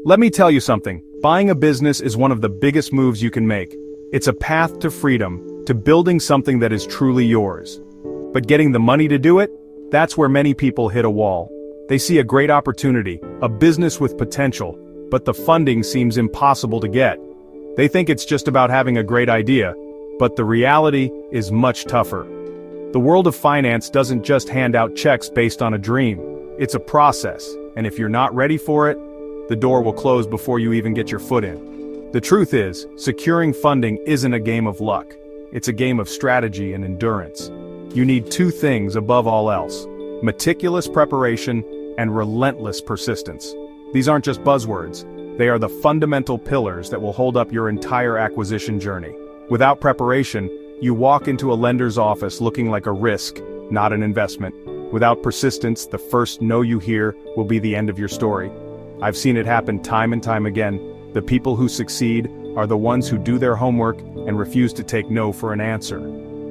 Let me tell you something, buying a business is one of the biggest moves you can make. It's a path to freedom, to building something that is truly yours. But getting the money to do it? That's where many people hit a wall. They see a great opportunity, a business with potential, but the funding seems impossible to get. They think it's just about having a great idea, but the reality is much tougher. The world of finance doesn't just hand out checks based on a dream. It's a process, and if you're not ready for it, the door will close before you even get your foot in. The truth is, securing funding isn't a game of luck. It's a game of strategy and endurance. You need two things above all else: meticulous preparation and relentless persistence. These aren't just buzzwords. They are the fundamental pillars that will hold up your entire acquisition journey. Without preparation, you walk into a lender's office looking like a risk, not an investment. Without persistence, the first no you hear will be the end of your story. I've seen it happen time and time again. The people who succeed are the ones who do their homework and refuse to take no for an answer.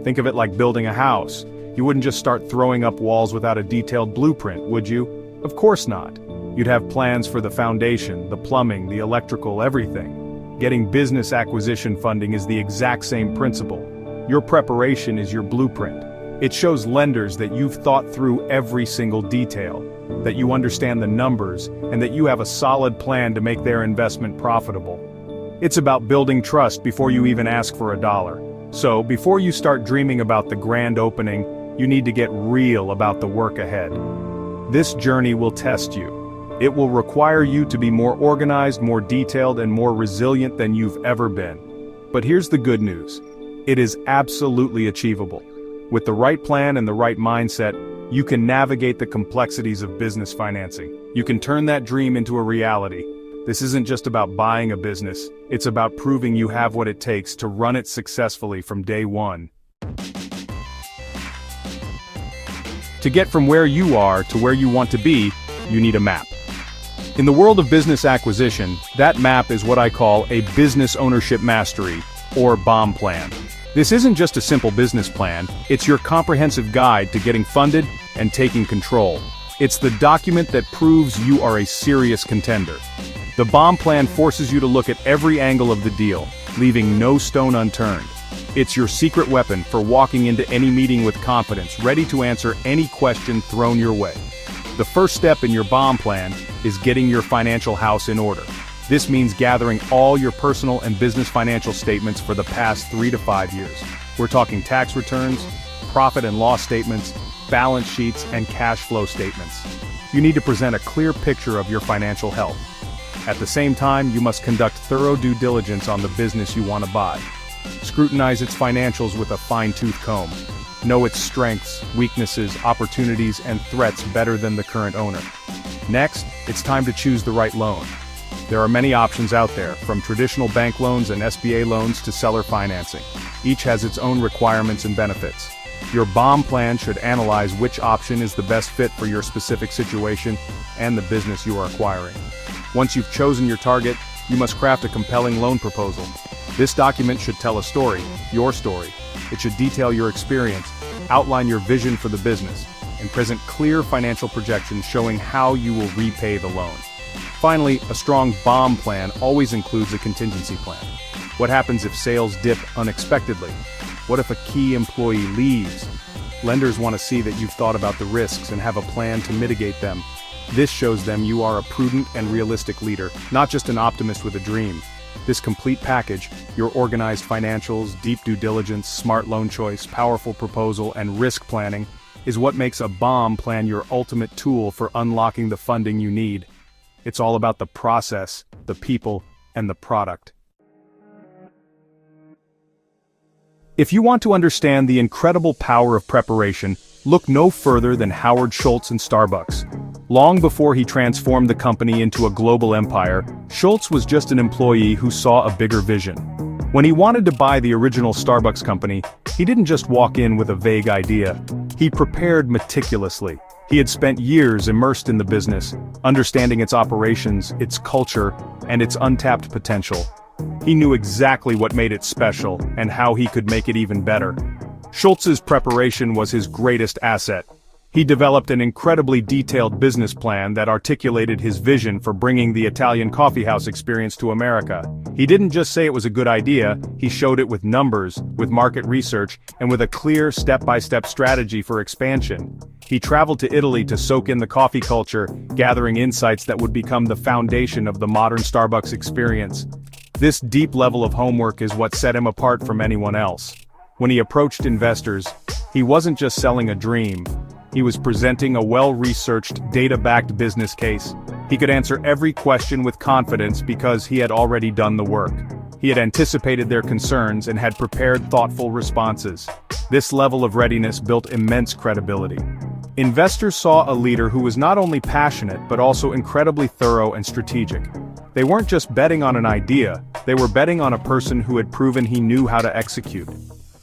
Think of it like building a house. You wouldn't just start throwing up walls without a detailed blueprint, would you? Of course not. You'd have plans for the foundation, the plumbing, the electrical, everything. Getting business acquisition funding is the exact same principle. Your preparation is your blueprint. It shows lenders that you've thought through every single detail, that you understand the numbers, and that you have a solid plan to make their investment profitable. It's about building trust before you even ask for a dollar. So, before you start dreaming about the grand opening, you need to get real about the work ahead. This journey will test you. It will require you to be more organized, more detailed, and more resilient than you've ever been. But here's the good news. It is absolutely achievable. With the right plan and the right mindset, you can navigate the complexities of business financing. You can turn that dream into a reality. This isn't just about buying a business, it's about proving you have what it takes to run it successfully from day one. To get from where you are to where you want to be, you need a map. In the world of business acquisition, that map is what I call a business ownership mastery, or BOM plan. This isn't just a simple business plan, it's your comprehensive guide to getting funded and taking control. It's the document that proves you are a serious contender. The BOM plan forces you to look at every angle of the deal, leaving no stone unturned. It's your secret weapon for walking into any meeting with confidence, ready to answer any question thrown your way. The first step in your BOM plan is getting your financial house in order. This means gathering all your personal and business financial statements for the past 3 to 5 years. We're talking tax returns, profit and loss statements, balance sheets, and cash flow statements. You need to present a clear picture of your financial health. At the same time, you must conduct thorough due diligence on the business you want to buy. Scrutinize its financials with a fine-tooth comb. Know its strengths, weaknesses, opportunities, and threats better than the current owner. Next, it's time to choose the right loan. There are many options out there, from traditional bank loans and SBA loans to seller financing. Each has its own requirements and benefits. Your BOM plan should analyze which option is the best fit for your specific situation and the business you are acquiring. Once you've chosen your target, you must craft a compelling loan proposal. This document should tell a story, your story. It should detail your experience, outline your vision for the business, and present clear financial projections showing how you will repay the loan. Finally, a strong BOM plan always includes a contingency plan. What happens if sales dip unexpectedly? What if a key employee leaves? Lenders want to see that you've thought about the risks and have a plan to mitigate them. This shows them you are a prudent and realistic leader, not just an optimist with a dream. This complete package, your organized financials, deep due diligence, smart loan choice, powerful proposal, and risk planning, is what makes a BOM plan your ultimate tool for unlocking the funding you need. It's all about the process, the people, and the product. If you want to understand the incredible power of preparation, look no further than Howard Schultz and Starbucks. Long before he transformed the company into a global empire, Schultz was just an employee who saw a bigger vision. When he wanted to buy the original Starbucks company, he didn't just walk in with a vague idea. He prepared meticulously. He had spent years immersed in the business, understanding its operations, its culture, and its untapped potential. He knew exactly what made it special and how he could make it even better. Schultz's preparation was his greatest asset. He developed an incredibly detailed business plan that articulated his vision for bringing the Italian coffeehouse experience to America. He didn't just say it was a good idea, he showed it with numbers, with market research, and with a clear step-by-step strategy for expansion. He traveled to Italy to soak in the coffee culture, gathering insights that would become the foundation of the modern Starbucks experience. This deep level of homework is what set him apart from anyone else. When he approached investors, he wasn't just selling a dream. He was presenting a well-researched, data-backed business case. He could answer every question with confidence because he had already done the work. He had anticipated their concerns and had prepared thoughtful responses. This level of readiness built immense credibility. Investors saw a leader who was not only passionate but also incredibly thorough and strategic. They weren't just betting on an idea, they were betting on a person who had proven he knew how to execute.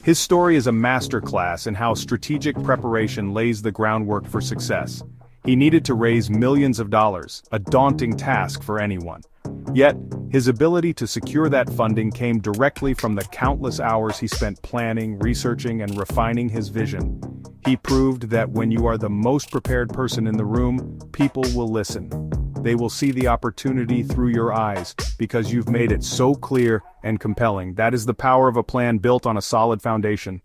His story is a masterclass in how strategic preparation lays the groundwork for success. He needed to raise millions of dollars, a daunting task for anyone. Yet, his ability to secure that funding came directly from the countless hours he spent planning, researching, and refining his vision. He proved that when you are the most prepared person in the room, people will listen. They will see the opportunity through your eyes, because you've made it so clear and compelling. That is the power of a plan built on a solid foundation.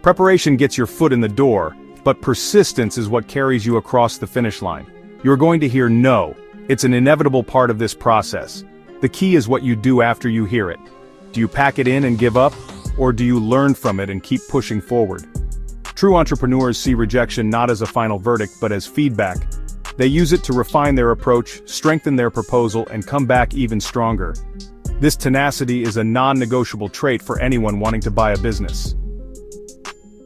Preparation gets your foot in the door, but persistence is what carries you across the finish line. You're going to hear no. It's an inevitable part of this process. The key is what you do after you hear it. Do you pack it in and give up? Or do you learn from it and keep pushing forward? True entrepreneurs see rejection not as a final verdict but as feedback. They use it to refine their approach, strengthen their proposal, and come back even stronger. This tenacity is a non-negotiable trait for anyone wanting to buy a business.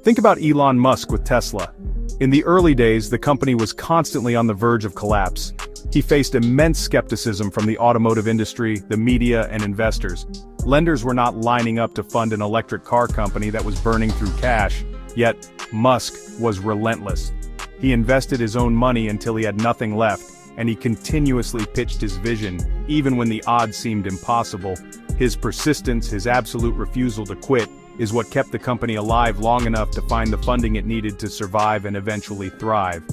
Think about Elon Musk with Tesla. In the early days, the company was constantly on the verge of collapse. He faced immense skepticism from the automotive industry, the media, and investors. Lenders were not lining up to fund an electric car company that was burning through cash. Yet, Musk was relentless. He invested his own money until he had nothing left, and he continuously pitched his vision, even when the odds seemed impossible. His persistence, his absolute refusal to quit, is what kept the company alive long enough to find the funding it needed to survive and eventually thrive.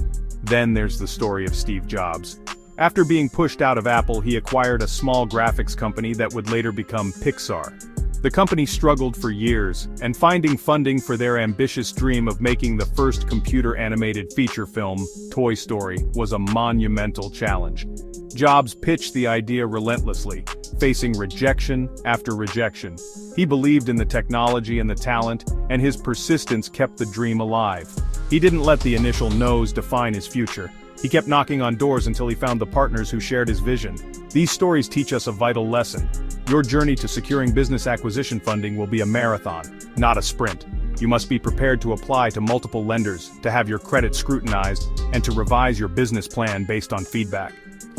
Then there's the story of Steve Jobs. After being pushed out of Apple, he acquired a small graphics company that would later become Pixar. The company struggled for years, and finding funding for their ambitious dream of making the first computer-animated feature film, Toy Story, was a monumental challenge. Jobs pitched the idea relentlessly, facing rejection after rejection. He believed in the technology and the talent, and his persistence kept the dream alive. He didn't let the initial no's define his future. He kept knocking on doors until he found the partners who shared his vision. These stories teach us a vital lesson. Your journey to securing business acquisition funding will be a marathon, not a sprint. You must be prepared to apply to multiple lenders, to have your credit scrutinized, and to revise your business plan based on feedback.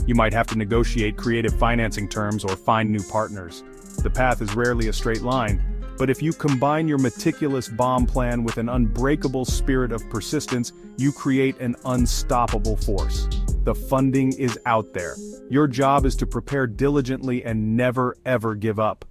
You might have to negotiate creative financing terms or find new partners. The path is rarely a straight line, but if you combine your meticulous bomb plan with an unbreakable spirit of persistence, you create an unstoppable force. The funding is out there. Your job is to prepare diligently and never ever give up.